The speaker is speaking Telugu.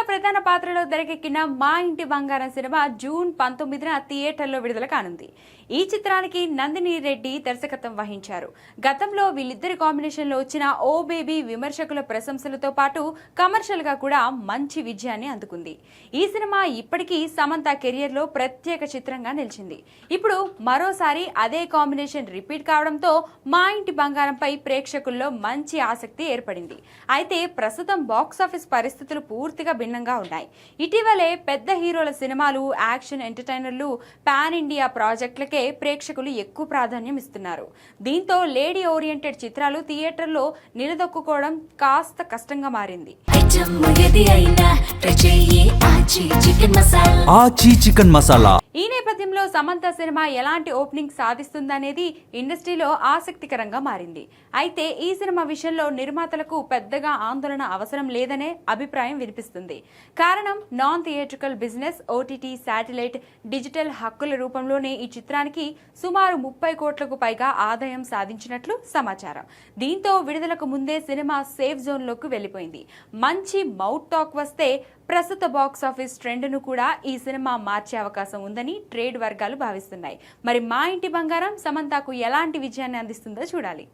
ప్రధాన పాత్రలో తెరకెక్కిన మా ఇంటి బంగారం సినిమా జూన్ 19న థియేటర్లో విడుదల కానుంది. ఈ చిత్రానికి నందిని రెడ్డి దర్శకత్వం వహించారు. గతంలో వీళ్ళిద్దరి కాంబినేషన్లో వచ్చిన ఓ బేబీ విమర్శకుల ప్రశంసలతో పాటు కమర్షియల్ గా కూడా మంచి విజయాన్ని అందుకుంది. ఈ సినిమా ఇప్పటికీ సమంత కెరియర్ లో ప్రత్యేక చిత్రంగా నిలిచింది. ఇప్పుడు మరోసారి అదే కాంబినేషన్ రిపీట్ కావడంతో మా ఇంటి బంగారంపై ప్రేక్షకుల్లో మంచి ఆసక్తి ఏర్పడింది. అయితే ప్రస్తుతం బాక్సాఫీస్ పరిస్థితులు పూర్తిగా భిన్నంగా ఉన్నాయి. ఇటీవలే పెద్ద హీరోల సినిమాలు, యాక్షన్ ఎంటర్టైనర్లు, పాన్ ఇండియా ప్రాజెక్టులకే ప్రేక్షకులు ఎక్కువ ప్రాధాన్యం ఇస్తున్నారు. దీంతో లేడీ ఓరియంటెడ్ చిత్రాలు థియేటర్లో నిలదొక్కుకోవడం కాస్త కష్టంగా మారింది. ఆచి చికెన్ మసాలా. ఈ నేపథ్యంలో సమంత సినిమా ఎలాంటి ఓపెనింగ్ సాధిస్తుందనేది ఇండస్ట్రీలో ఆసక్తికరంగా మారింది. అయితే ఈ సినిమా విషయంలో నిర్మాతలకు పెద్దగా ఆందోళన అవసరం లేదనే అభిప్రాయం వినిపిస్తుంది. కారణం non theatrical business, OTT, satellite, digital హక్కుల రూపంలోనే ఈ చిత్రానికి సుమారు 30 కోట్లకు పైగా ఆదాయం సాధించినట్లు సమాచారం. దీంతో విడుదలకు ముందే సినిమా సేఫ్ జోన్ లోకి వెళ్లిపోయింది. మంచి మౌత్ టాక్ వస్తే ప్రస్తుత బాక్సాఫీస్ ట్రెండ్ ను కూడా ఈ సినిమా మార్చే అవకాశం ఉందని ట్రేడ్ వర్గాలు భావిస్తున్నాయి. మరి మా ఇంటి బంగారం సమంతకు ఎలాంటి విజయాన్ని అందిస్తుందో చూడాలి.